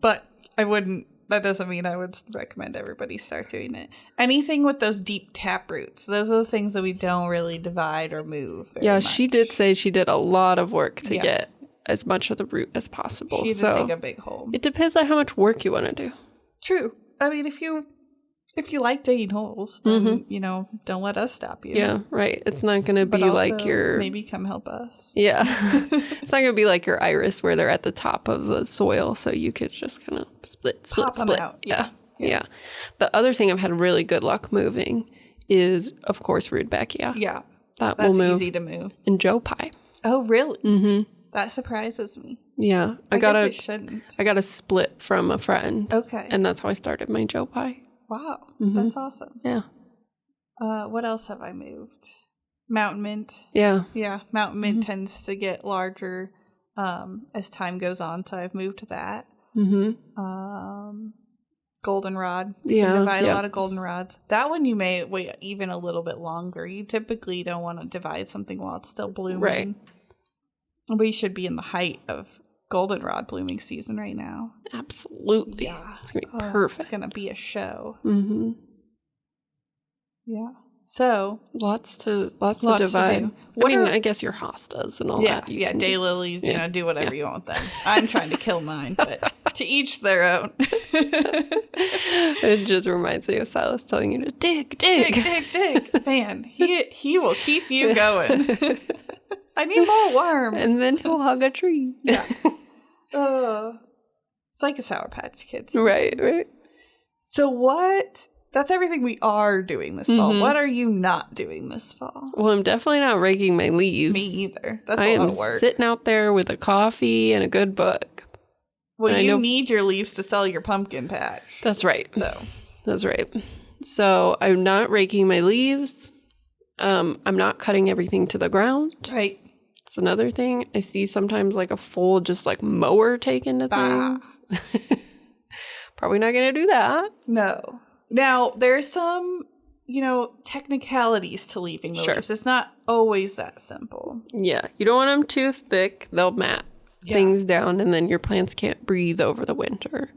But I wouldn't. That doesn't mean I would recommend everybody start doing it. Anything with those deep tap roots, those are the things that we don't really divide or move very much. She did say she did a lot of work to get as much of the root as possible. She did dig a big hole. It depends on how much work you want to do. True. I mean, if you like digging holes, then, don't let us stop you. Yeah, right. It's not going to be like your... maybe come help us. Yeah. It's not going to be like your iris where they're at the top of the soil, so you could just kind of split. Them out. Yeah. The other thing I've had really good luck moving is, of course, Rudbeckia. Yeah. That's will move. Easy to move. And Joe Pye. Oh, really? Mm-hmm. That surprises me. Yeah. I guess it shouldn't. I got a split from a friend. Okay. And that's how I started my Joe Pye. Wow. That's awesome. Yeah. What else have I moved? Mountain mint. Yeah. Yeah. Mountain mint tends to get larger as time goes on, so I've moved to that. Goldenrod. You can divide a lot of goldenrods. That one you may wait even a little bit longer. You typically don't want to divide something while it's still blooming. Right. We should be in the height of goldenrod blooming season right now. Absolutely. Yeah. It's going to be perfect. It's going to be a show. Mm-hmm. Yeah. So. Lots to divide. I guess your hostas and all that. Yeah, daylilies, do whatever you want with them. I'm trying to kill mine, but to each their own. It just reminds me of Silas telling you to dig. Man, he will keep you going. I need more worms. And then he'll hug a tree. Yeah. It's like a Sour Patch Kids. Right. So that's everything we are doing this fall. What are you not doing this fall? Well, I'm definitely not raking my leaves. Me either. That's a lot of work. I am sitting out there with a coffee and a good book. Well, you need your leaves to sell your pumpkin patch. That's right. So I'm not raking my leaves. I'm not cutting everything to the ground. Right. That's another thing. I see sometimes like a full just like mower taken to things. Probably not going to do that. No. Now, there's some, technicalities to leaving the leaves. It's not always that simple. Yeah. You don't want them too thick. They'll mat things down, and then your plants can't breathe over the winter,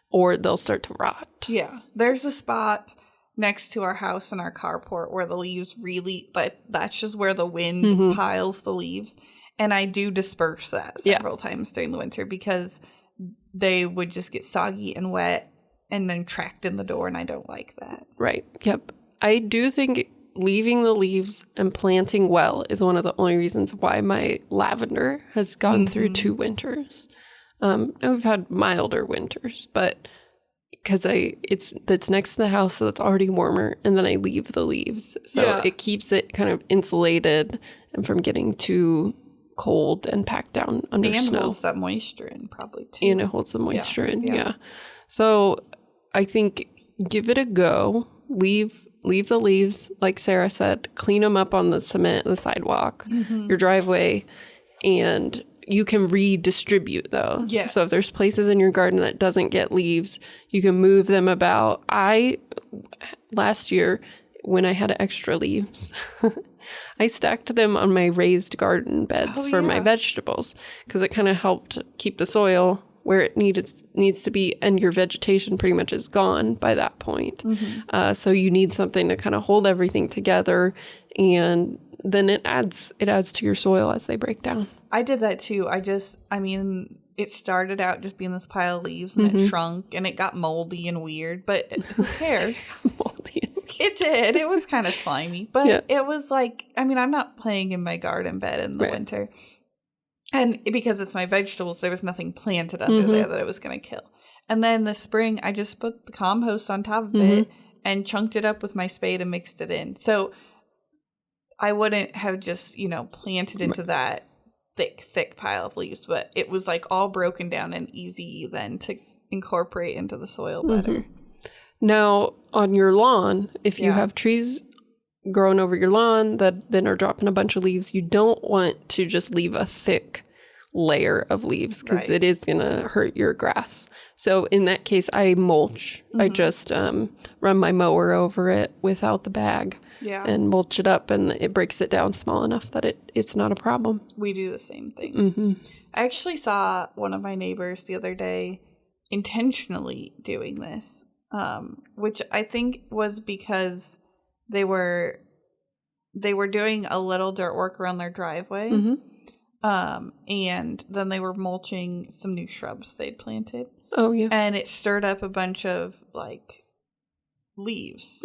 or they'll start to rot. Yeah. There's a spot next to our house in our carport where the leaves really, but that's just where the wind piles the leaves. And I do disperse that several times during the winter because they would just get soggy and wet and then tracked in the door, and I don't like that. Right. Yep. I do think leaving the leaves and planting well is one of the only reasons why my lavender has gone through 2 winters. And we've had milder winters, but because it's next to the house, so it's already warmer, and then I leave the leaves. So it keeps it kind of insulated and from getting too cold and packed down under snow. And holds that moisture in probably too. And it holds the moisture in, yeah. So I think give it a go. Leave the leaves, like Sarah said, clean them up on the cement, the sidewalk, your driveway. and you can redistribute those. Yes. So if there's places in your garden that doesn't get leaves, you can move them about. Last year, when I had extra leaves, I stacked them on my raised garden beds for my vegetables because it kind of helped keep the soil where it needs to be, and your vegetation pretty much is gone by that point. So you need something to kind of hold everything together, and then it adds to your soil as they break down. I did that too. It started out just being this pile of leaves, and it shrunk, and it got moldy and weird, but who cares? Moldy and weird. It did. It was kind of slimy, but it was like, I'm not playing in my garden bed in the winter. And because it's my vegetables, there was nothing planted under there that I was going to kill. And then this spring, I just put the compost on top of it and chunked it up with my spade and mixed it in. So I wouldn't have just, planted into that thick pile of leaves, but it was like all broken down and easy then to incorporate into the soil better. Now, on your lawn, if you have trees growing over your lawn that then are dropping a bunch of leaves, you don't want to just leave a thick layer of leaves because it is going to hurt your grass. So in that case, I mulch. I just run my mower over it without the bag and mulch it up, and it breaks it down small enough that it's not a problem. We do the same thing. I actually saw one of my neighbors the other day intentionally doing this, which I think was because they were doing a little dirt work around their driveway. And then they were mulching some new shrubs they'd planted. Oh, yeah. And it stirred up a bunch of, leaves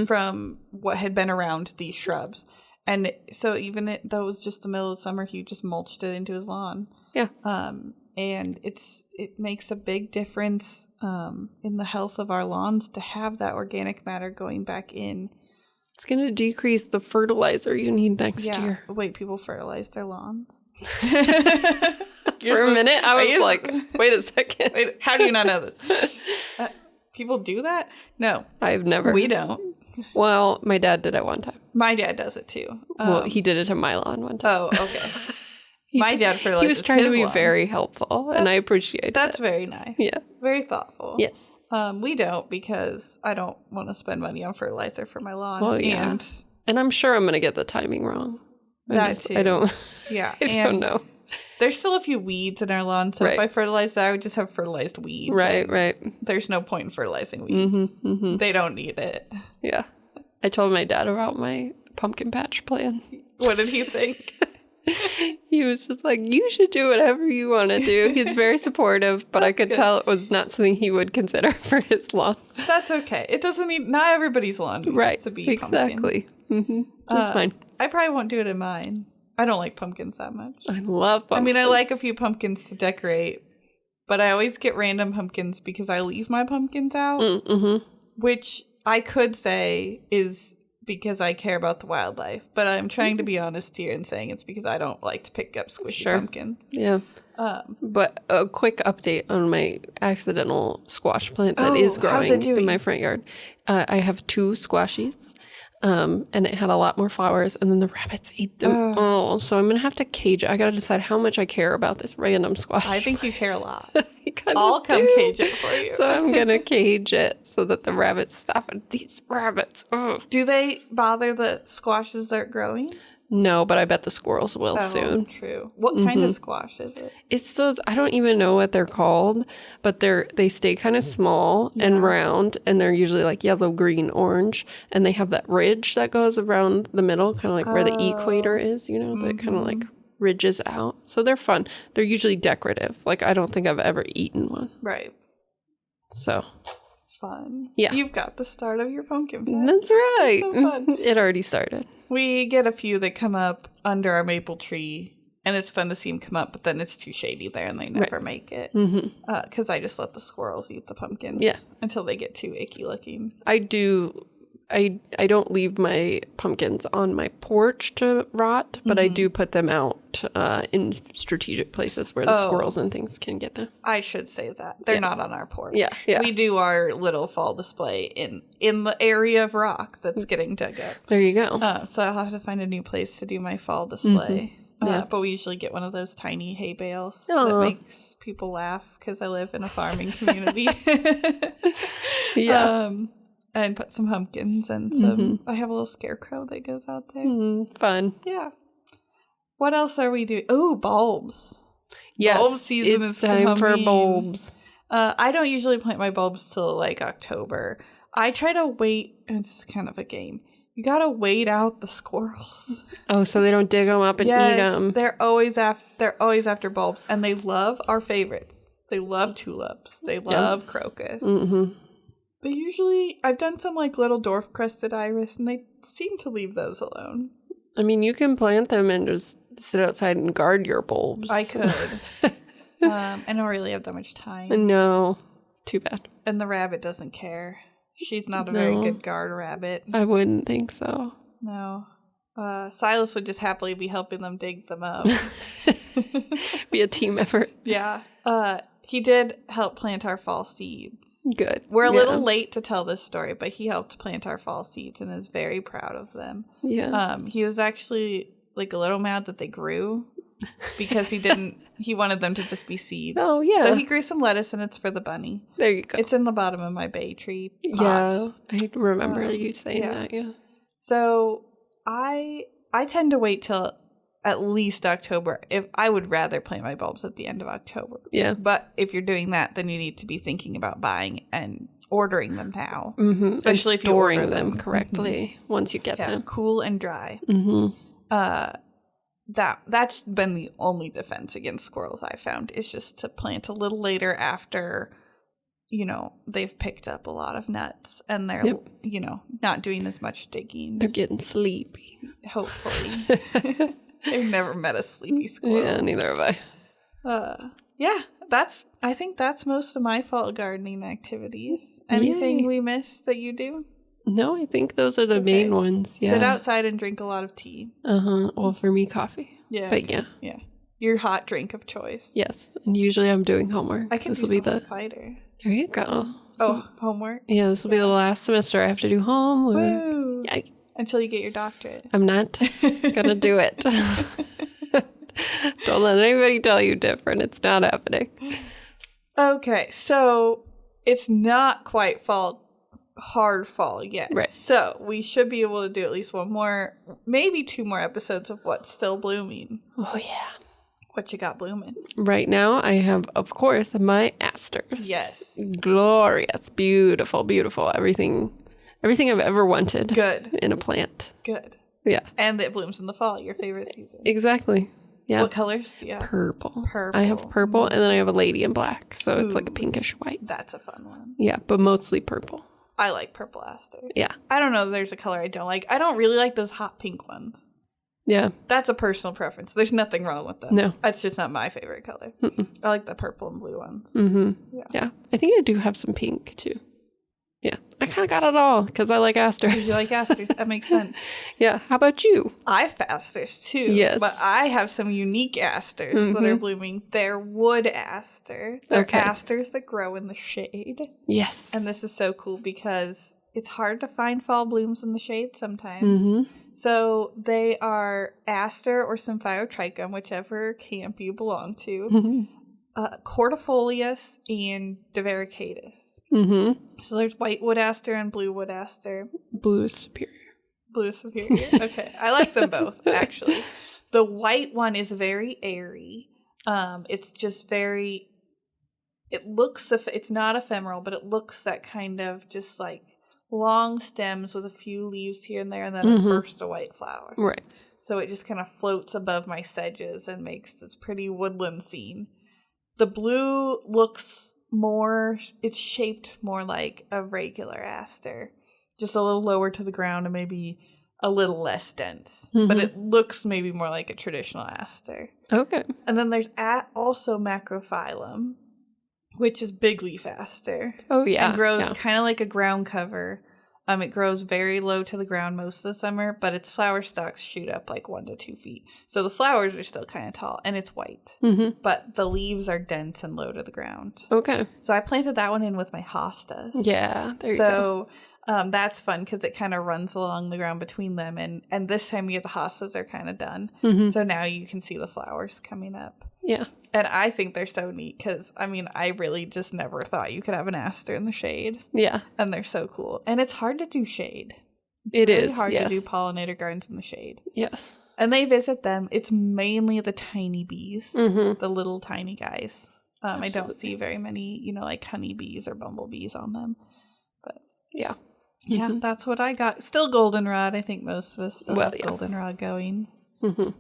from what had been around these shrubs. And so even though it was just the middle of summer, he just mulched it into his lawn. Yeah. And it makes a big difference in the health of our lawns to have that organic matter going back in. It's going to decrease the fertilizer you need next year. Wait, people fertilize their lawns? For a minute, I was like, wait a second. Wait, how do you not know this? People do that? No. I've never. We don't. Well, my dad did it one time. My dad does it too. Well, he did it to my lawn one time. Oh, okay. My dad fertilizes He was trying to be lawn. very helpful, and I appreciate That's it. very nice. Yeah. Very thoughtful. Yes. We don't, because I don't want to spend money on fertilizer for my lawn. Well, yeah. And I'm sure I'm going to get the timing wrong. Too. I don't. Yeah. I don't know. There's still a few weeds in our lawn, so if I fertilize that, I would just have fertilized weeds. Right. There's no point in fertilizing weeds. They don't need it. Yeah. I told my dad about my pumpkin patch plan. What did he think? He was just like, you should do whatever you want to do. He's very supportive, but I could tell it was not something he would consider for his lawn. That's okay. It doesn't need, not everybody's lawn needs to be exactly. Just mine. I probably won't do it in mine. I don't like pumpkins that much. I love pumpkins. I like a few pumpkins to decorate, but I always get random pumpkins because I leave my pumpkins out, which I could say is because I care about the wildlife, but I'm trying to be honest here and saying it's because I don't like to pick up squishy pumpkins. Yeah. But a quick update on my accidental squash plant that is growing in my front yard. I have 2 squashies. And it had a lot more flowers, and then the rabbits ate them all. So I'm going to have to cage it. I got to decide how much I care about this random squash. I think you care a lot. I'll come cage it for you. So I'm going to cage it so that the rabbits stop it. These rabbits. Ugh. Do they bother the squashes that are growing? No, but I bet the squirrels will soon. True. What kind of squash is it? It's those, I don't even know what they're called, but they stay kind of small and round, and they're usually like yellow, green, orange, and they have that ridge that goes around the middle, kind of like where the equator is, that kind of like ridges out. So they're fun. They're usually decorative. Like, I don't think I've ever eaten one. Right. So. Fun. Yeah. You've got the start of your pumpkin patch. That's right. That's so fun. It already started. We get a few that come up under our maple tree, and it's fun to see them come up, but then it's too shady there, and they never make it. Because I just let the squirrels eat the pumpkins until they get too icky looking. I don't leave my pumpkins on my porch to rot, but I do put them out in strategic places where the squirrels and things can get them. I should say that. They're not on our porch. Yeah. We do our little fall display in the area of rock that's getting dug up. There you go. So I'll have to find a new place to do my fall display. But we usually get one of those tiny hay bales that makes people laugh because I live in a farming community. And put some pumpkins and some. I have a little scarecrow that goes out there. Fun. Yeah. What else are we doing? Oh, bulbs. Yes, bulb season it's is time coming. for bulbs. I don't usually plant my bulbs till like October. I try to wait. It's kind of a game. You gotta wait out the squirrels. Oh, so they don't dig them up and eat them. They're always after bulbs, and they love our favorites. They love tulips. They love crocus. They usually, I've done some like little dwarf crested iris, and they seem to leave those alone. I mean, you can plant them and just sit outside and guard your bulbs. I could. I don't really have that much time. No, too bad. And the rabbit doesn't care. She's not a very good guard rabbit. I wouldn't think so. No. Silas would just happily be helping them dig them up. Be a team effort. Yeah. He did help plant our fall seeds. Good. We're a little late to tell this story, but he helped plant our fall seeds and is very proud of them. Yeah. He was actually like a little mad that they grew because he wanted them to just be seeds. Oh, yeah. So he grew some lettuce and it's for the bunny. There you go. It's in the bottom of my bay tree pot. Yeah. I remember you saying that, yeah. So I tend to wait till at least October. If I would rather plant my bulbs at the end of October. Yeah. But if you're doing that, then you need to be thinking about buying and ordering them now. Especially if you're storing them correctly once you get them. Cool and dry. That's been the only defense against squirrels I found, is just to plant a little later after, they've picked up a lot of nuts and they're, not doing as much digging. They're getting sleepy. Hopefully. I've never met a sleepy squirrel. Yeah, neither have I. I think that's most of my fall gardening activities. Anything we missed that you do? No, I think those are the main ones. Yeah. Sit outside and drink a lot of tea. Well, for me, coffee. Yeah. But yeah. Your hot drink of choice. Yes. And usually I'm doing homework. I can do some cider. There you go. Homework? Yeah, this will be the last semester I have to do homework. Woo! Yeah. Until you get your doctorate. I'm not gonna do it. Don't let anybody tell you different. It's not happening. Okay, so it's not quite hard fall yet. Right. So we should be able to do at least one more, maybe 2 more episodes of what's still blooming. Oh, yeah. What you got blooming? Right now, I have, of course, my asters. Yes. Glorious. Beautiful, beautiful. Everything I've ever wanted. Good. In a plant. Good. Yeah. And it blooms in the fall, your favorite season. Exactly. Yeah. What colors do you have? Purple. I have purple, and then I have a lady in black, so it's like a pinkish white. That's a fun one. Yeah, but mostly purple. I like purple aster. Yeah. I don't know if there's a color I don't like. I don't really like those hot pink ones. Yeah. That's a personal preference. There's nothing wrong with them. No. That's just not my favorite color. I like the purple and blue ones. Yeah. I think I do have some pink, too. Yeah. I kind of got it all because I like asters. You like asters. That makes sense. Yeah. How about you? I have asters, too. Yes. But I have some unique asters that are blooming. They're wood aster. They're asters that grow in the shade. Yes. And this is so cool because it's hard to find fall blooms in the shade sometimes. So they are aster or Symphyotrichum, whichever camp you belong to. Cortifolius and Divaricatus. So there's white wood aster and blue wood aster. Blue is superior. Blue is superior. Okay. I like them both, actually. The white one is very airy. It's just very, it's not ephemeral, but it looks that kind of just like long stems with a few leaves here and there and then a burst of white flower. Right. So it just kind of floats above my sedges and makes this pretty woodland scene. The blue looks it's shaped more like a regular aster. Just a little lower to the ground and maybe a little less dense. But it looks maybe more like a traditional aster. Okay. And then there's also Macrophyllum, which is big leaf aster. Oh, yeah. And grows kind of like a ground cover. It grows very low to the ground most of the summer, but its flower stalks shoot up like 1 to 2 feet. So the flowers are still kind of tall, and it's white. But the leaves are dense and low to the ground. Okay. So I planted that one in with my hostas. Yeah, there you go. That's fun because it kind of runs along the ground between them. And this time you get the hostas are kind of done. So now you can see the flowers coming up. Yeah. And I think they're so neat because, I mean, I really just never thought you could have an aster in the shade. Yeah. And they're so cool. And it's hard to do shade. It really is hard to do pollinator gardens in the shade. Yes. And they visit them. It's mainly the tiny bees, the little tiny guys. I don't see very many, you know, like honeybees or bumblebees on them. But yeah. Yeah, that's what I got. Still goldenrod. I think most of us still have goldenrod going.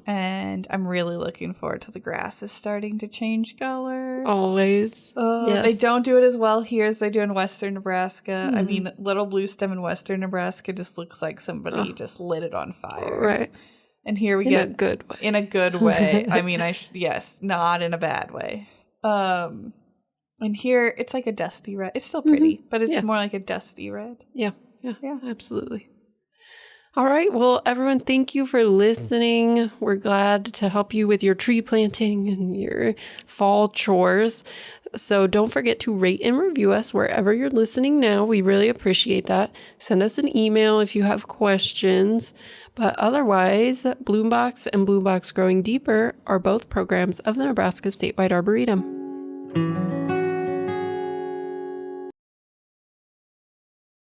And I'm really looking forward to the grasses starting to change color. Always. They don't do it as well here as they do in western Nebraska. I mean, little blue stem in western Nebraska just looks like somebody just lit it on fire. Right. And here we get in a good way. In a good way. I mean, yes, not in a bad way. And here it's like a dusty red. It's still pretty, but it's more like a dusty red. Yeah, absolutely. All right. Well, everyone, thank you for listening. We're glad to help you with your tree planting and your fall chores. So don't forget to rate and review us wherever you're listening now. We really appreciate that. Send us an email if you have questions. But otherwise, Bloombox and Bloombox Growing Deeper are both programs of the Nebraska Statewide Arboretum.